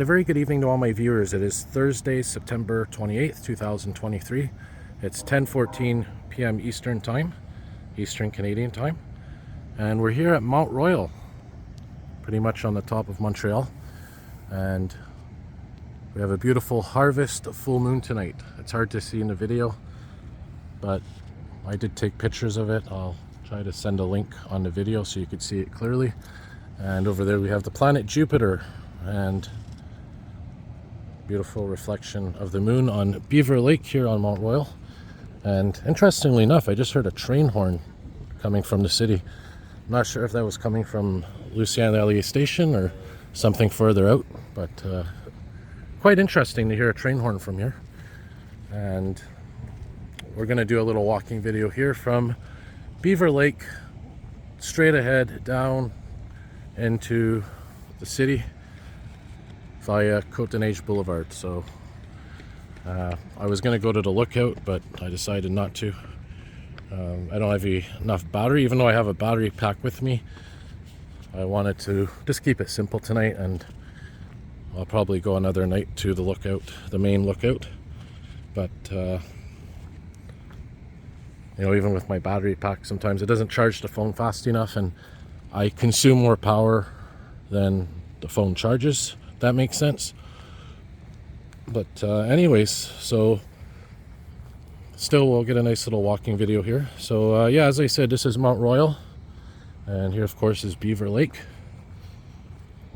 And a very good evening to all my viewers. It is Thursday, September 28th, 2023. It's 10:14 p.m. Eastern Time, Eastern Canadian Time. And we're here at Mount Royal, pretty much on the top of Montreal. And we have a beautiful harvest full moon tonight. It's hard to see in the video, but I did take pictures of it. I'll try to send a link on the video so you could see it clearly. And over there we have the planet Jupiter and beautiful reflection of the moon on Beaver Lake here on Mount Royal. And interestingly enough, I just heard a train horn coming from the city. I'm not sure if that was coming from Lucien Allier Station or something further out, but quite interesting to hear a train horn from here. And we're going to do a little walking video here from Beaver Lake straight ahead down into the city via Côte-des-Neiges boulevard. So I was going to go to the lookout, but I decided not to. I don't have enough battery, even though I have a battery pack with me. I wanted to just keep it simple tonight, and I'll probably go another night to the lookout, the main lookout. But you know, even with my battery pack, sometimes it doesn't charge the phone fast enough, and I consume more power than the phone charges. That makes sense. But anyways, so still we'll get a nice little walking video here. So yeah, as I said, this is Mount Royal, and here of course is Beaver Lake,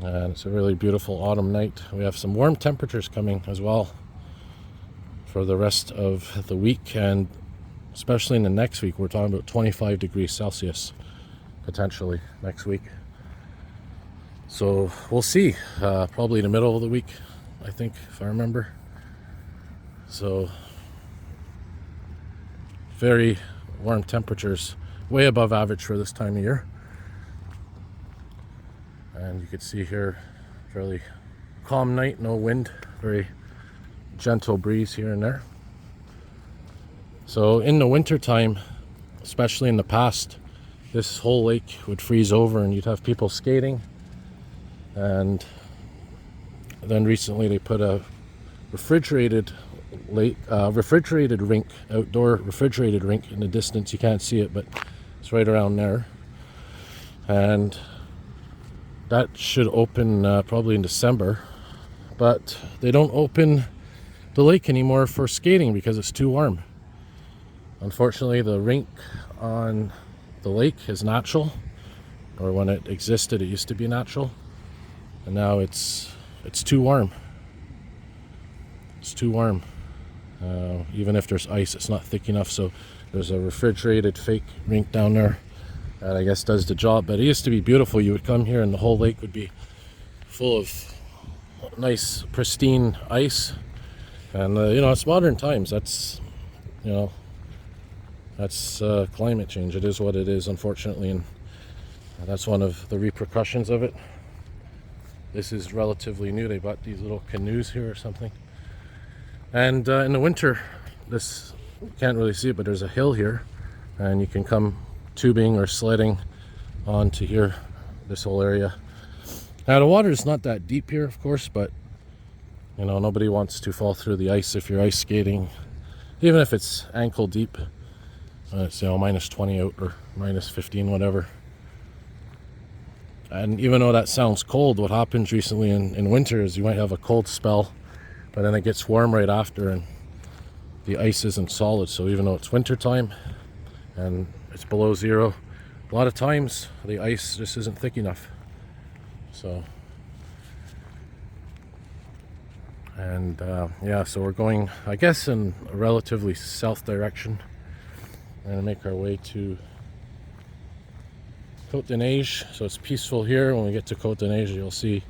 and it's a really beautiful autumn night. We have some warm temperatures coming as well for the rest of the week, and especially in the next week. We're talking about 25 degrees Celsius potentially next week. So we'll see, probably in the middle of the week, I think, if I remember. So very warm temperatures, way above average for this time of year. And you can see here, fairly calm night, no wind, very gentle breeze here and there. So in the winter time, especially in the past, this whole lake would freeze over and you'd have people skating. And then recently they put a refrigerated rink, outdoor refrigerated rink in the distance. You can't see it, but it's right around there. And that should open probably in December. But they don't open the lake anymore for skating because it's too warm. Unfortunately, the rink on the lake is natural, or when it existed, it used to be natural. And now it's too warm. It's too warm. Even if there's ice, it's not thick enough. So there's a refrigerated fake rink down there that I guess does the job. But it used to be beautiful. You would come here and the whole lake would be full of nice, pristine ice. And you know, it's modern times. That's, you know, that's climate change. It is what it is, unfortunately, and that's one of the repercussions of it. This is relatively new. They bought these little canoes here or something. And in the winter, this, you can't really see it, but there's a hill here, and you can come tubing or sledding onto here, this whole area. Now the water is not that deep here, of course, but you know, nobody wants to fall through the ice if you're ice skating, even if it's ankle deep. It's, you know, minus 20 out or minus 15, whatever. And even though that sounds cold, what happens recently in winter is you might have a cold spell, but then it gets warm right after and the ice isn't solid. So even though it's winter time and it's below zero, a lot of times the ice just isn't thick enough. So, and yeah, so we're going, I guess, in a relatively south direction. We're going to make our way to Côte-des-Neiges. So it's peaceful here. When we get to Côte-des-Neiges, you'll see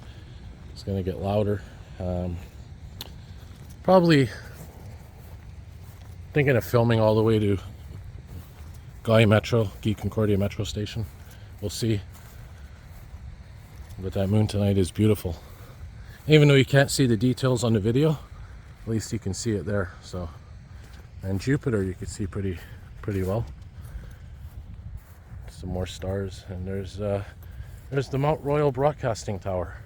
it's going to get louder. Probably thinking of filming all the way to Guy Concordia Metro Station. We'll see. But that moon tonight is beautiful. Even though you can't see the details on the video, at least you can see it there. So, and Jupiter you can see pretty well. Some more stars, and there's the Mount Royal Broadcasting Tower.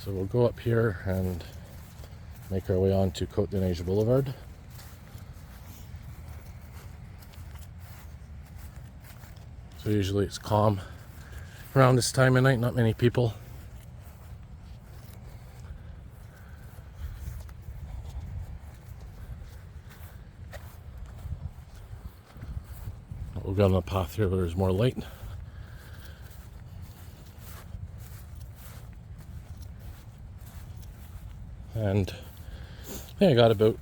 So we'll go up here and make our way on to Côte-des-Neiges Boulevard. So usually it's calm around this time of night, not many people. We'll go on a path here where there's more light. And yeah, I got about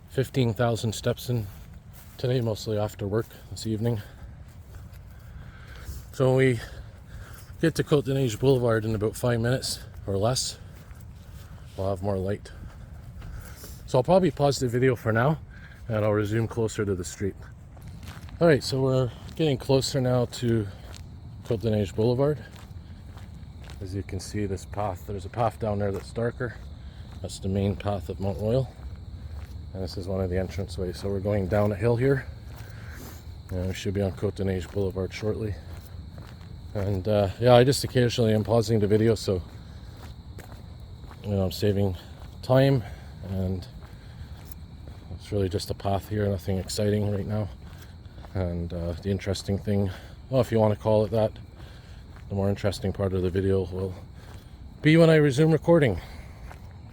15,000 steps in today, mostly after work this evening. So when we get to Côte-des-Neiges Boulevard in about 5 minutes or less, we'll have more light. So I'll probably pause the video for now and I'll resume closer to the street. Alright, so we're getting closer now to Côte-des-Neiges Boulevard. As you can see, this path, there's a path down there that's darker. That's the main path of Mount Royal, and this is one of the entrance ways. So we're going down a hill here, and we should be on Côte-des-Neiges Boulevard shortly. And yeah, I just occasionally am pausing the video, so I'm saving time, and it's really just a path here, nothing exciting right now. And the interesting thing, well, if you want to call it that, the more interesting part of the video will be when I resume recording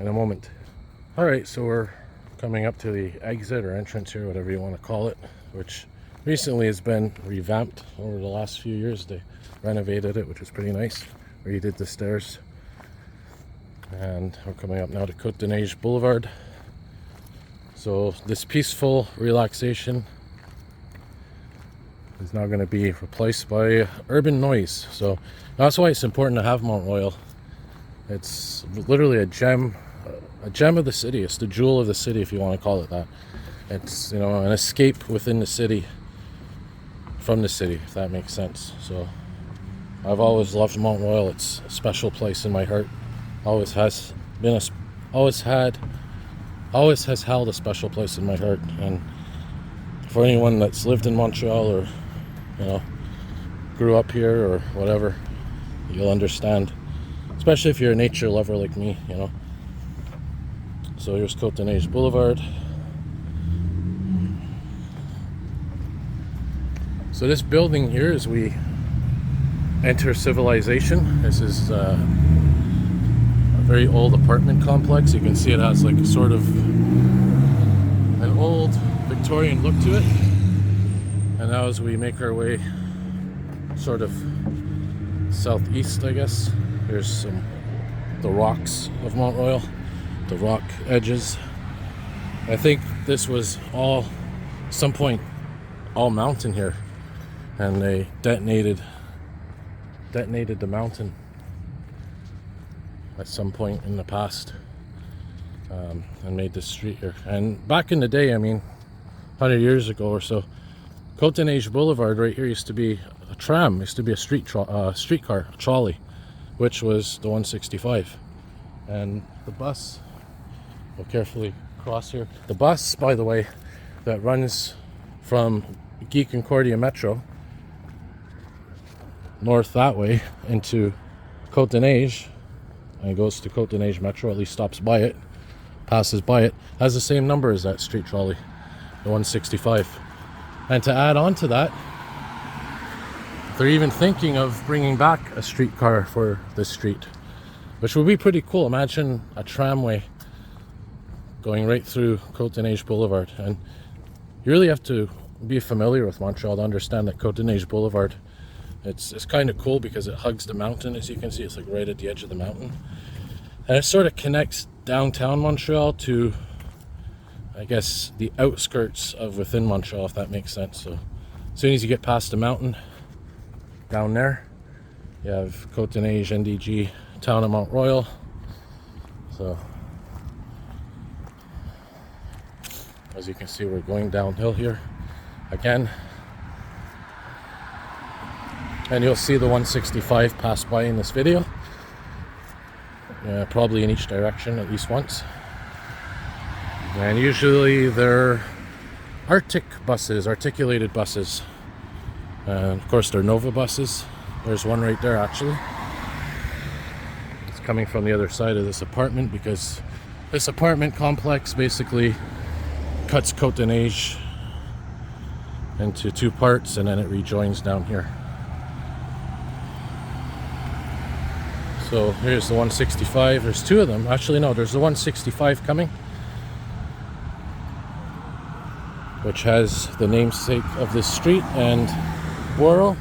in a moment. Alright, so we're coming up to the exit or entrance here, whatever you want to call it, which recently has been revamped over the last few years. They renovated it, which was pretty nice, redid the stairs. And we're coming up now to Côte-des-Neiges Boulevard. So this peaceful relaxation is now going to be replaced by urban noise. So that's why it's important to have Mount Royal. It's literally a gem of the city. It's the jewel of the city, if you want to call it that. It's, an escape within the city, from the city, if that makes sense. So I've always loved Mount Royal. It's a special place in my heart. Always has been always has held a special place in my heart. And for anyone that's lived in Montreal or grew up here or whatever, you'll understand. Especially if you're a nature lover like me, So here's Côte-des-Neiges Boulevard. So this building here, as we enter civilization, this is a very old apartment complex. You can see it has like sort of an old Victorian look to it. And now as we make our way sort of southeast, I guess, here's the rocks of Mount Royal, the rock edges. I think this was all, some point, all mountain here, and they detonated the mountain at some point in the past, and made this street here. And back in the day, 100 years ago or so, Côte-des-Neiges Boulevard right here used to be a tram, used to be a streetcar, a trolley, which was the 165. And the bus, we'll carefully cross here. The bus, by the way, that runs from Guy Concordia Metro north that way into Côte-des-Neiges, and goes to Côte-des-Neiges Metro, at least stops by it, passes by it, has the same number as that street trolley, the 165. And to add on to that, they're even thinking of bringing back a streetcar for this street, which would be pretty cool. Imagine a tramway going right through Côte-des-Neiges Boulevard. And you really have to be familiar with Montreal to understand that Côte-des-Neiges Boulevard, it's kind of cool because it hugs the mountain. As you can see, it's like right at the edge of the mountain. And it sort of connects downtown Montreal to, I guess, the outskirts of within Montreal, if that makes sense. So as soon as you get past the mountain, down there, you have Côte-des-Neiges, NDG, town of Mount Royal. So as you can see, we're going downhill here again, and you'll see the 165 pass by in this video, probably in each direction at least once. And usually they're Arctic buses, articulated buses. And of course they're Nova buses. There's one right there actually. It's coming from the other side of this apartment, because this apartment complex basically cuts Côte-des-Neiges into two parts, and then it rejoins down here. So here's the 165. There's two of them. Actually, no, there's the 165 coming, which has the namesake of this street and borough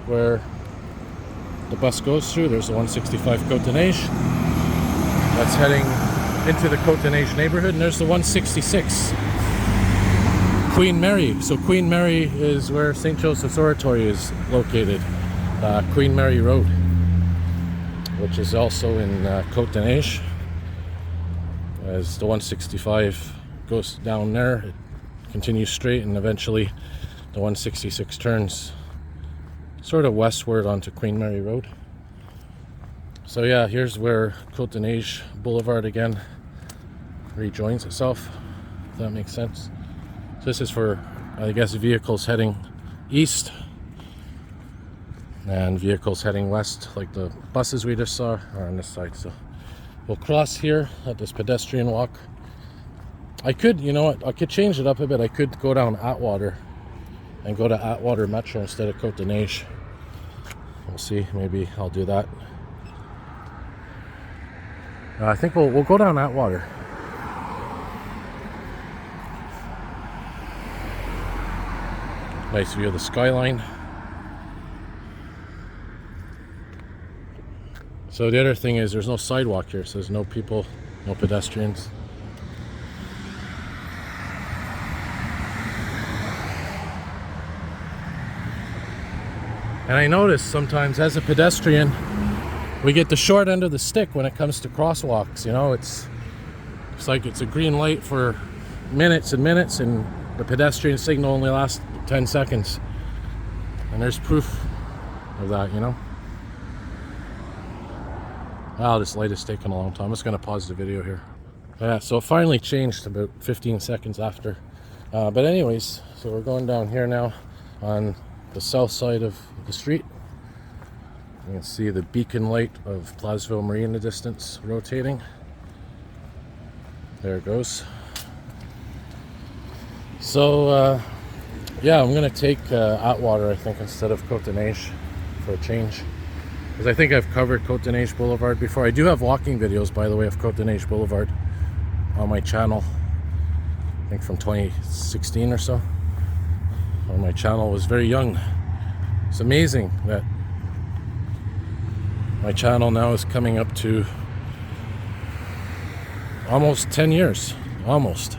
where the bus goes through. There's the 165 Côte-des-Neiges. That's heading into the Côte-des-Neiges neighborhood. And there's the 166 Queen Mary. So Queen Mary is where St. Joseph's Oratory is located. Queen Mary Road, which is also in Côte-des-Neiges. As the 165 goes down there, it continues straight, and eventually the 166 turns sort of westward onto Queen Mary Road. So yeah, here's where Côte-des-Neiges Boulevard again rejoins itself, if that makes sense. So this is for, I guess, vehicles heading east and vehicles heading west, like the buses we just saw are on this side. So we'll cross here at this pedestrian walk. I could, you know what, I could change it up a bit. I could go down Atwater and go to Atwater Metro instead of Côte-des-Neiges. We'll see, maybe I'll do that. I think we'll go down Atwater. Nice view of the skyline. So the other thing is there's no sidewalk here, so there's no people, no pedestrians. And I notice sometimes as a pedestrian, we get the short end of the stick when it comes to crosswalks. You know, it's like it's a green light for minutes and minutes, and the pedestrian signal only lasts 10 seconds. And there's proof of that, you know. Wow, this light is taking a long time. I'm just going to pause the video here. Yeah, so it finally changed about 15 seconds after. But anyways, so we're going down here now on the south side of the street. You can see the beacon light of Placerville Marine in the distance rotating. There it goes. So yeah, I'm gonna take Atwater, I think, instead of Côte-des-Neiges for a change, because I think I've covered Côte-des-Neiges Boulevard before. I do have walking videos, by the way, of Côte-des-Neiges Boulevard on my channel. I think from 2016 or so. When my channel was very young. It's amazing that my channel now is coming up to almost 10 years. Almost.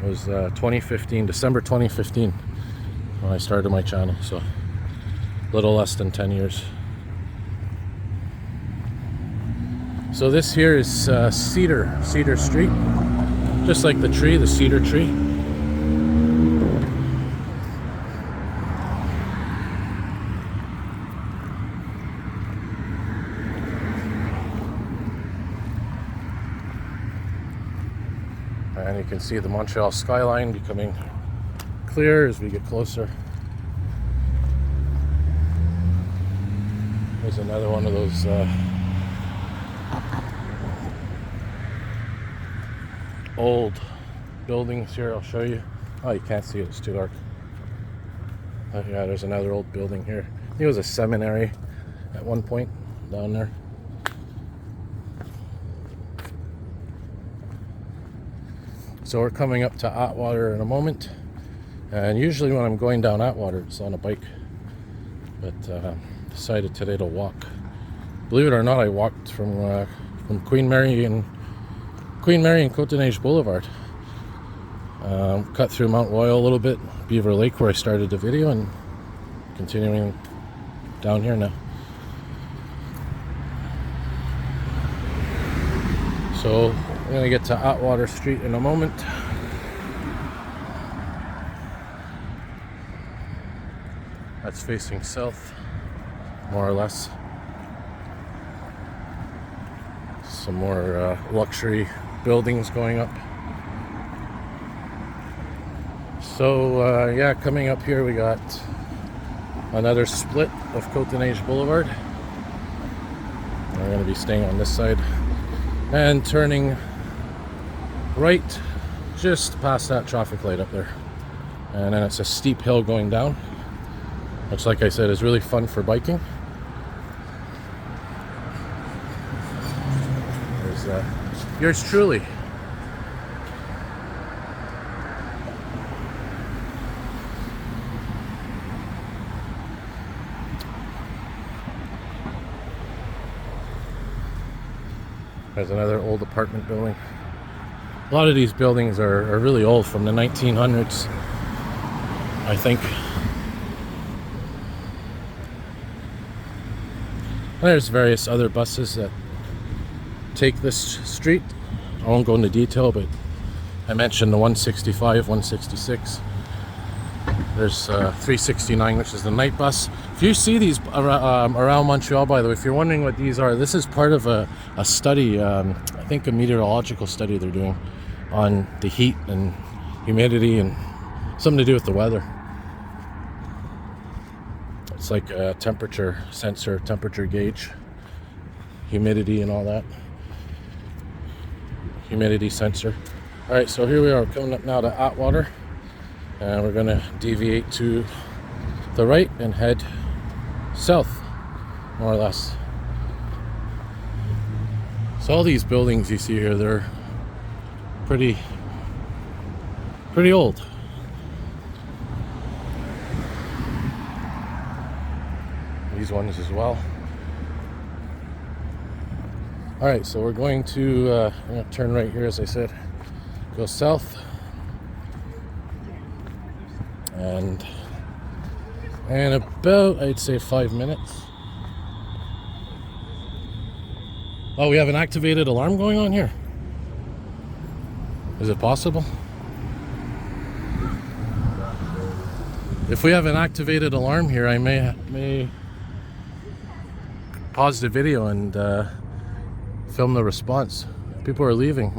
It was 2015, December 2015 when I started my channel, so a little less than 10 years. So this here is Cedar Street, just like the tree, the cedar tree. And you can see the Montreal skyline becoming clear as we get closer. There's another one of those old buildings here. I'll show you. Oh, you can't see it, it's too dark. Yeah, there's another old building here. I think it was a seminary at one point down there. So we're coming up to Atwater in a moment, and usually when I'm going down Atwater it's on a bike, but decided today to walk. Believe it or not, I walked from Queen Mary and Côte-des-Neiges Boulevard. Cut through Mount Royal a little bit, Beaver Lake where I started the video, and continuing down here now. So I'm going to get to Atwater Street in a moment. That's facing south, more or less. Some more luxury buildings going up. So yeah, coming up here we got another split of Côte-des-Neiges Boulevard. We're going to be staying on this side and turning right just past that traffic light up there. And then it's a steep hill going down, which, like I said, is really fun for biking. There's yours truly. There's another old apartment building. A lot of these buildings are really old, from the 1900s, I think. And there's various other buses that take this street. I won't go into detail, but I mentioned the 165, 166. There's 369, which is the night bus. If you see these around Montreal, by the way, if you're wondering what these are, this is part of a study, I think a meteorological study they're doing on the heat and humidity and something to do with the weather. It's like a temperature sensor, temperature gauge, humidity and all that. Humidity sensor. All right, so here we are coming up now to Atwater, and we're gonna deviate to the right and head south, more or less. So all these buildings you see here, they're pretty old. These ones as well. All right, so we're going to turn right here, as I said, go south, and about, I'd say, 5 minutes. Oh, we have an activated alarm going on here. Is it possible? If we have an activated alarm here, I may pause the video and film the response. People are leaving.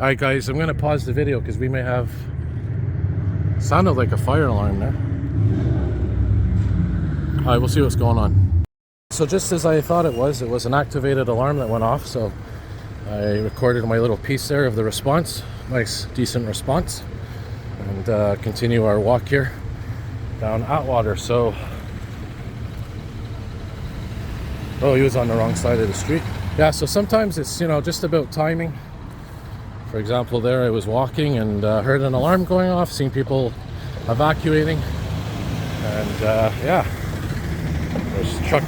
Alright guys, I'm gonna pause the video because we may have, sounded like a fire alarm there. Alright, we'll see what's going on. So just as I thought it was an activated alarm that went off, so I recorded my little piece there of the response. Nice, decent response. And continue our walk here down Atwater. So, oh, he was on the wrong side of the street. Yeah, so sometimes it's, just about timing. For example, there I was walking and heard an alarm going off, seen people evacuating, and yeah, there's truck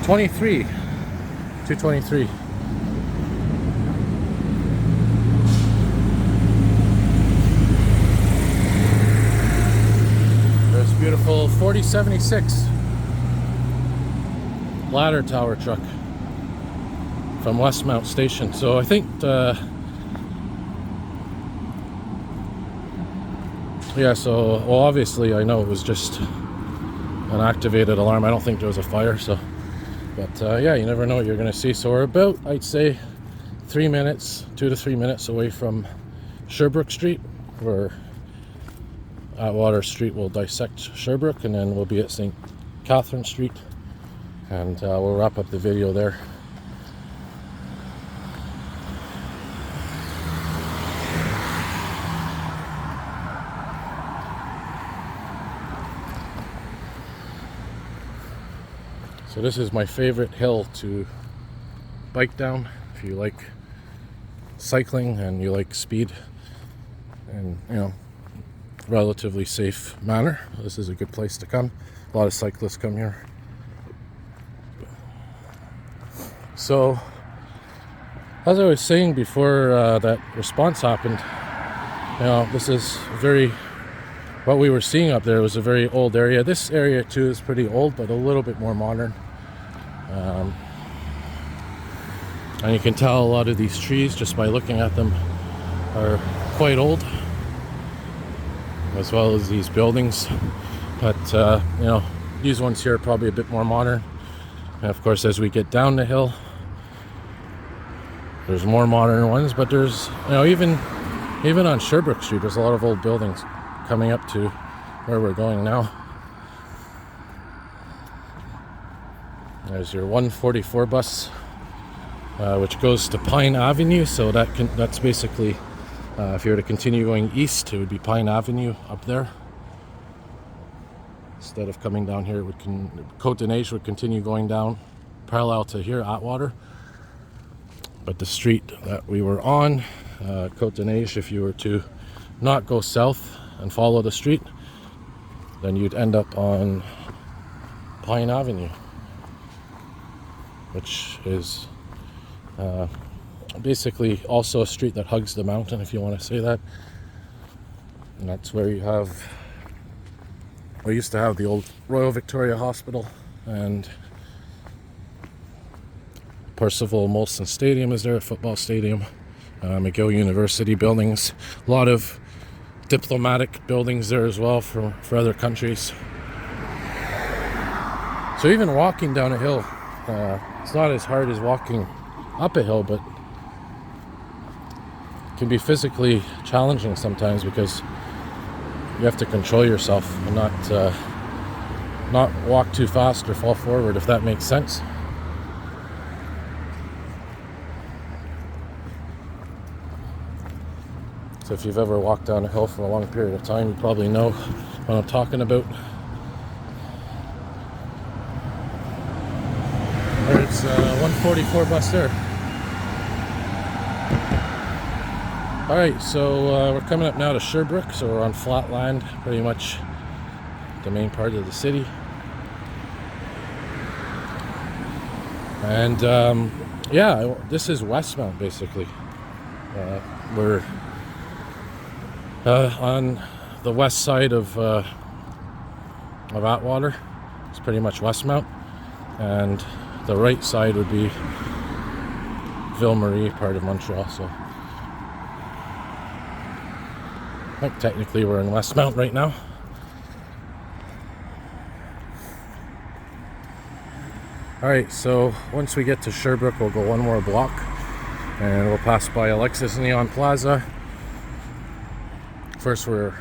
23, 223. There's beautiful 4076 ladder tower truck from Westmount Station. So I think yeah, so well, obviously I know it was just an activated alarm. I don't think there was a fire, so, but yeah, you never know what you're gonna see. So we're about, I'd say, 3 minutes, 2 to 3 minutes away from Sherbrooke Street, where Atwater Street will dissect Sherbrooke, and then we'll be at St. Catherine Street, and we'll wrap up the video there. So this is my favorite hill to bike down if you like cycling and you like speed and, relatively safe manner. This is a good place to come. A lot of cyclists come here. So as I was saying before that response happened, this is what we were seeing up there was a very old area. This area too is pretty old, but a little bit more modern. And you can tell a lot of these trees, just by looking at them, are quite old, as well as these buildings. But these ones here are probably a bit more modern. And of course, as we get down the hill, there's more modern ones. But there's, even on Sherbrooke Street, there's a lot of old buildings coming up to where we're going now. There's your 144 bus, which goes to Pine Avenue. So that's basically, if you were to continue going east, it would be Pine Avenue up there. Instead of coming down here, Côte-des-Neiges would continue going down parallel to here, Atwater. But the street that we were on, Côte-des-Neiges, if you were to not go south and follow the street, then you'd end up on Pine Avenue, which is basically also a street that hugs the mountain, if you want to say that. And that's where you have, we used to have the old Royal Victoria Hospital, and Percival Molson Stadium is there, a football stadium. McGill University buildings, a lot of diplomatic buildings there as well for other countries. So even walking down a hill, it's not as hard as walking up a hill, but it can be physically challenging sometimes because you have to control yourself and not walk too fast or fall forward, if that makes sense. So if you've ever walked down a hill for a long period of time, you probably know what I'm talking about. There's a 144 bus there. Alright, so we're coming up now to Sherbrooke, so we're on flat land, pretty much the main part of the city. And yeah, this is Westmount basically. We're on the west side of Atwater. It's pretty much Westmount, and the right side would be Ville-Marie, part of Montreal. So I think technically we're in Westmount right now. Alright, so once we get to Sherbrooke, we'll go one more block and we'll pass by Alexis Neon Plaza. First we're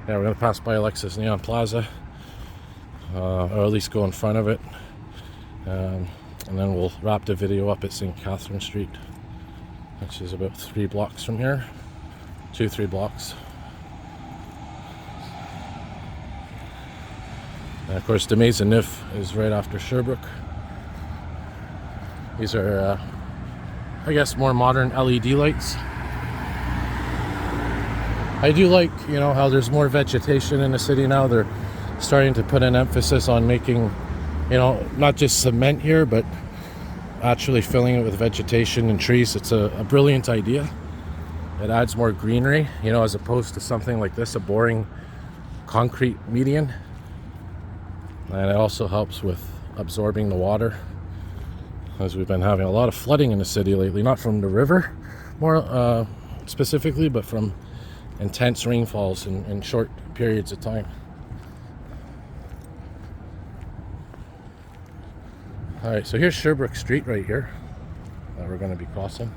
going to pass by Alexis Neon Plaza, or at least go in front of it, and then we'll wrap the video up at St. Catherine Street, which is about 3 blocks from here, 2-3 blocks. And of course the Maisonneuve is right after Sherbrooke. These are I guess more modern LED lights. I do like, you know, how there's more vegetation in the city now. They're starting to put an emphasis on making, you know, not just cement here, but actually filling it with vegetation and trees. It's a brilliant idea. It adds more greenery, you know, as opposed to something like this, a boring concrete median. And it also helps with absorbing the water, as we've been having a lot of flooding in the city lately, not from the river more specifically, but from intense rainfalls in short periods of time. Alright, so here's Sherbrooke Street right here that we're going to be crossing.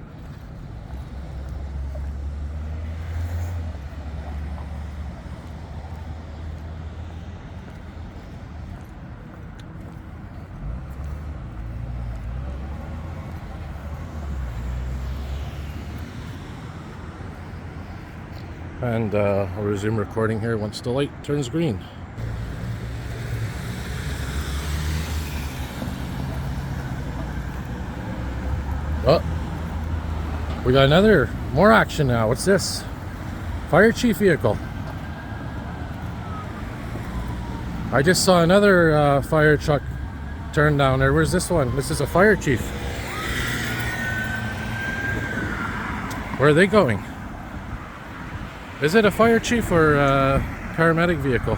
And I'll resume recording here once the light turns green. Oh, we got more action now. What's this? Fire chief vehicle. I just saw another fire truck turn down there. Where's this one? This is a fire chief. Where are they going? Is it a fire chief or a paramedic vehicle?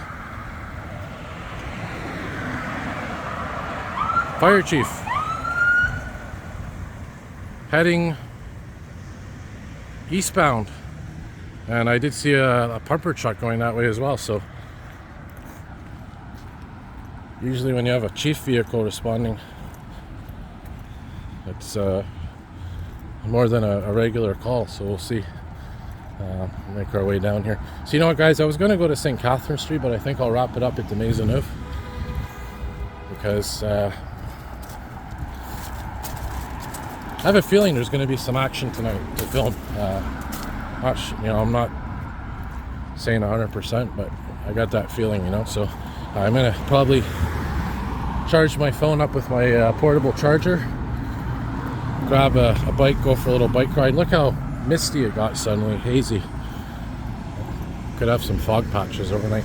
Fire chief. Heading eastbound. And I did see a pumper truck going that way as well, so usually when you have a chief vehicle responding, it's more than a regular call, so we'll see. Make our way down here. So you know what, guys, I was going to go to St. Catherine Street, but I think I'll wrap it up at the Maisonneuve. because I have a feeling there's going to be some action tonight to film. I'm not saying 100%, but I got that feeling, so I'm going to probably charge my phone up with my portable charger, grab a bike, go for a little bike ride. Look how misty it got suddenly, hazy. Could have some fog patches overnight.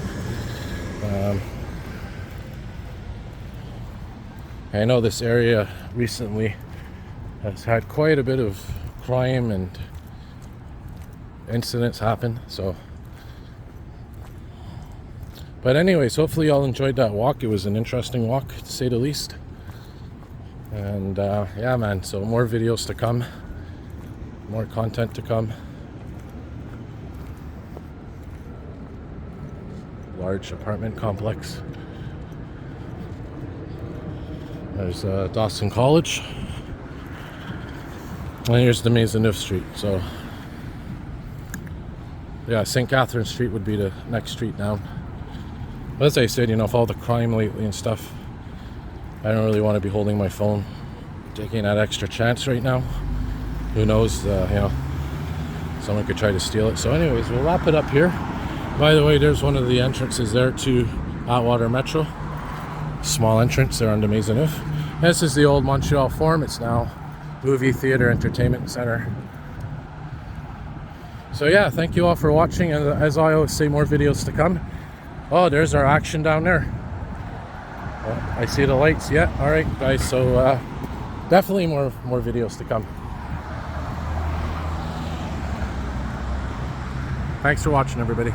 I know this area recently has had quite a bit of crime and incidents happen, so. But anyways, hopefully y'all enjoyed that walk. It was an interesting walk, to say the least. And yeah, man, so more videos to come, more content to come. Large apartment complex. There's Dawson College. And here's the Maisonneuve Street. So yeah, St. Catherine Street would be the next street down. But as I said, with all the crime lately and stuff, I don't really want to be holding my phone, taking that extra chance right now. Who knows, someone could try to steal it. So anyways, we'll wrap it up here. By the way, there's one of the entrances there to Atwater Metro. Small entrance there on the Maisonneuve. This is the old Montreal Forum. It's now movie theater entertainment center. So yeah, thank you all for watching, and as I always say, more videos to come. Oh, there's our action down there. Oh, I see the lights. Yeah, all right, guys. So definitely more videos to come. Thanks for watching, everybody.